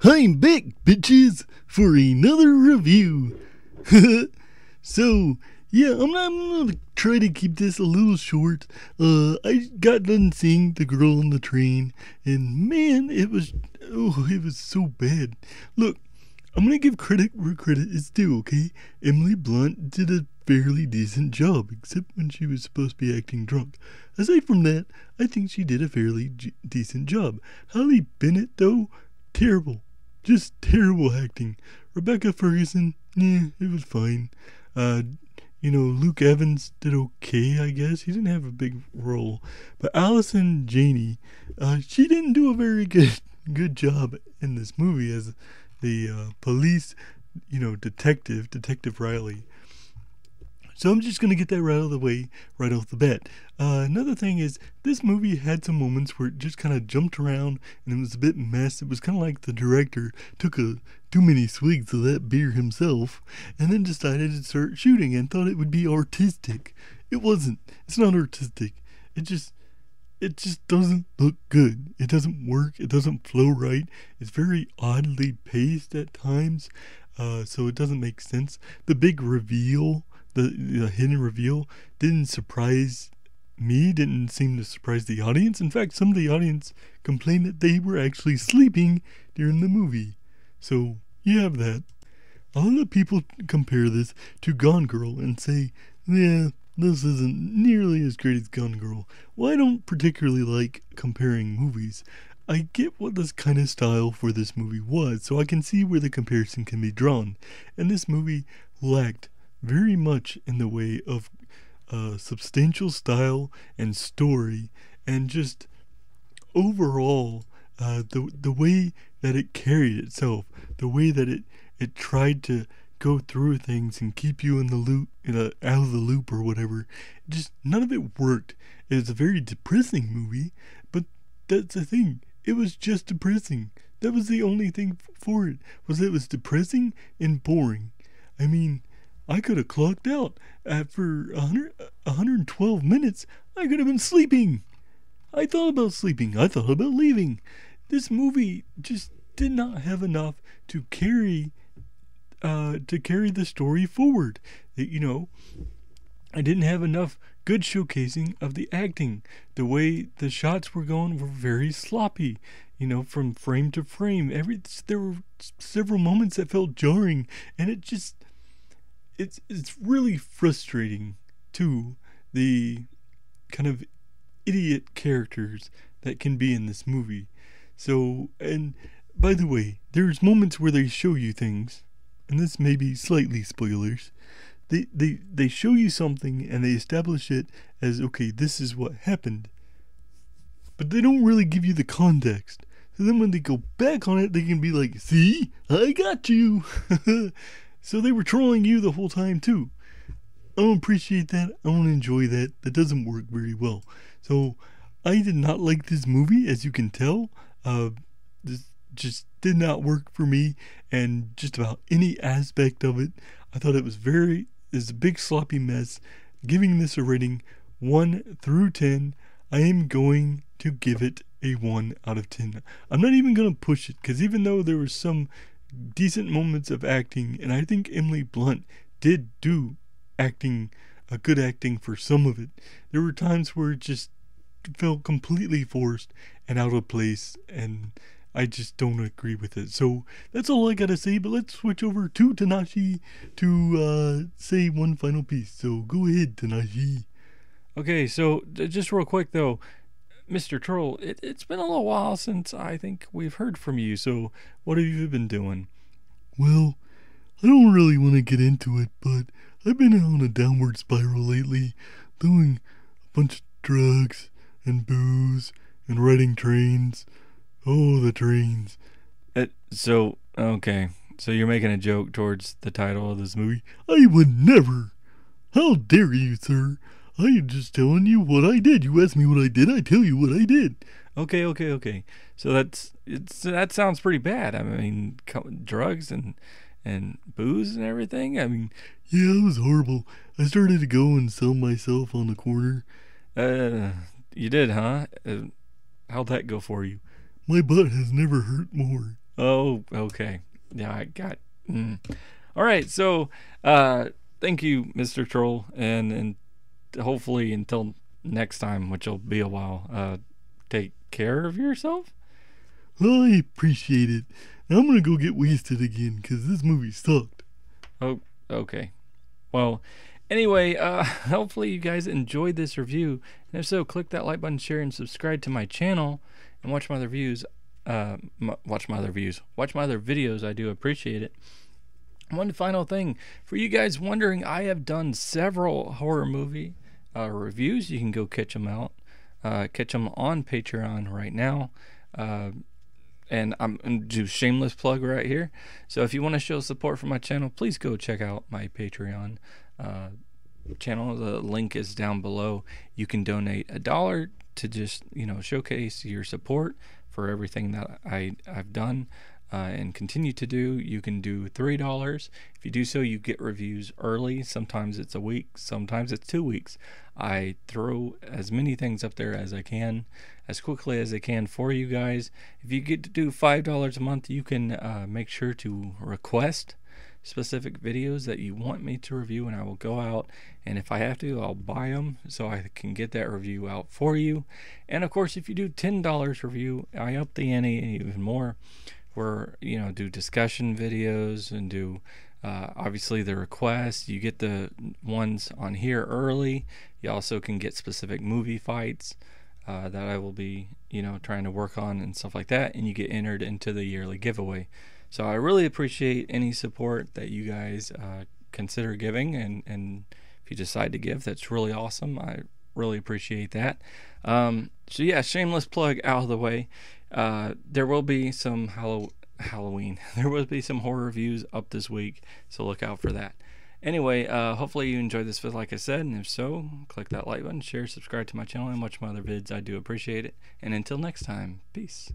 I'm back, bitches, for another review. So, yeah, I'm gonna try to keep this a little short. I got done seeing The Girl on the Train, and man, it was so bad. Look, I'm gonna give credit where credit is due, okay? Emily Blunt did a fairly decent job, except when she was supposed to be acting drunk. Aside from that, I think she did a fairly decent job. Halle Bennett, though, terrible. Just terrible acting. Rebecca Ferguson, it was fine. Luke Evans did okay, I guess. He didn't have a big role. But Allison Janney, she didn't do a very good job in this movie as the police, Detective Riley. So I'm just going to get that right out of the way, right off the bat. Another thing is, this movie had some moments where it just kind of jumped around and it was a bit mess. It was kind of like the director took too many swigs of that beer himself and then decided to start shooting and thought it would be artistic. It wasn't. It's not artistic. It just doesn't look good. It doesn't work. It doesn't flow right. It's very oddly paced at times, so it doesn't make sense. The big reveal, the hidden reveal, didn't surprise me, didn't seem to surprise the audience. In fact, some of the audience complained that they were actually sleeping during the movie. So, you have that. A lot of people compare this to Gone Girl and say, yeah, this isn't nearly as great as Gone Girl. Well, I don't particularly like comparing movies. I get what this kind of style for this movie was, so I can see where the comparison can be drawn. And this movie lacked very much in the way of substantial style and story, and just overall the way that it carried itself, the way that it tried to go through things and keep you in the loop, out of the loop or whatever. Just none of it worked. It was a very depressing movie, but that's the thing. It was just depressing. That was the only thing for it. It was depressing and boring. I mean, I could have clocked out after 112 minutes. I could have been sleeping. I thought about sleeping. I thought about leaving. This movie just did not have enough to carry the story forward. I didn't have enough good showcasing of the acting. The way the shots were going were very sloppy, from frame to frame. There were several moments that felt jarring, and it's really frustrating too, the kind of idiot characters that can be in this movie. So, and by the way, there's moments where they show you things, and this may be slightly spoilers. They show you something and they establish it as, okay, this is what happened, but they don't really give you the context. So then when they go back on it, they can be like, see, I got you. So they were trolling you the whole time too. I don't appreciate that. I don't enjoy that. That doesn't work very well. So I did not like this movie, as you can tell. This just did not work for me, and just about any aspect of it. I thought it was a big sloppy mess. Giving this a rating 1 through 10, I am going to give it a 1 out of 10. I'm not even going to push it, because even though there were some decent moments of acting, and I think Emily Blunt did do good acting for some of it, there were times where it just felt completely forced and out of place, and I just don't agree with it. So that's all I gotta say, but let's switch over to Tnashi to say one final piece. So go ahead, Tnashi. Okay, so just real quick though, Mr. Troll, it's been a little while since I think we've heard from you, so what have you been doing? Well, I don't really want to get into it, but I've been on a downward spiral lately, doing a bunch of drugs and booze and riding trains. Oh, the trains. Okay, so you're making a joke towards the title of this movie? I would never. How dare you, sir? I am just telling you what I did. You asked me what I did, I tell you what I did. Okay. So that sounds pretty bad. I mean, drugs and booze and everything. I mean, yeah, it was horrible. I started to go and sell myself on the corner. You did, huh? How'd that go for you? My butt has never hurt more. Oh, okay. Yeah, I got. All right, so thank you, Mr. Troll, and hopefully until next time, which will be a while. Take care of yourself. I appreciate it. I'm gonna go get wasted again because this movie sucked. Oh, okay. Well, anyway, hopefully you guys enjoyed this review, and if so, click that like button, share, and subscribe to my channel, and watch my other views. Watch my other videos. I do appreciate it. One final thing for you guys wondering, I have done several horror movie reviews. You can go catch them out, catch them on Patreon right now. And I'm going to do shameless plug right here. So if you want to show support for my channel, please go check out my Patreon channel. The link is down below. You can donate $1 to just, showcase your support for everything that I've done and continue to do. You can do $3. If you do so, you get reviews early. Sometimes it's a week, sometimes it's 2 weeks. I throw as many things up there as I can, as quickly as I can for you guys. If you get to do $5 a month, you can make sure to request specific videos that you want me to review, and I will go out, and if I have to, I'll buy them so I can get that review out for you. And of course, if you do $10 review, I up the ante even more, where do discussion videos and do obviously the requests. You get the ones on here early. You also can get specific movie fights that I will be trying to work on and stuff like that, and you get entered into the yearly giveaway. So I really appreciate any support that you guys consider giving, and if you decide to give, that's really awesome. I really appreciate that. So yeah, shameless plug out of the way. There will be some Halloween. There will be some horror reviews up this week, so look out for that. Anyway, hopefully you enjoyed this video, like I said, and if so, click that like button, share, subscribe to my channel, and watch my other vids. I do appreciate it. And until next time, peace.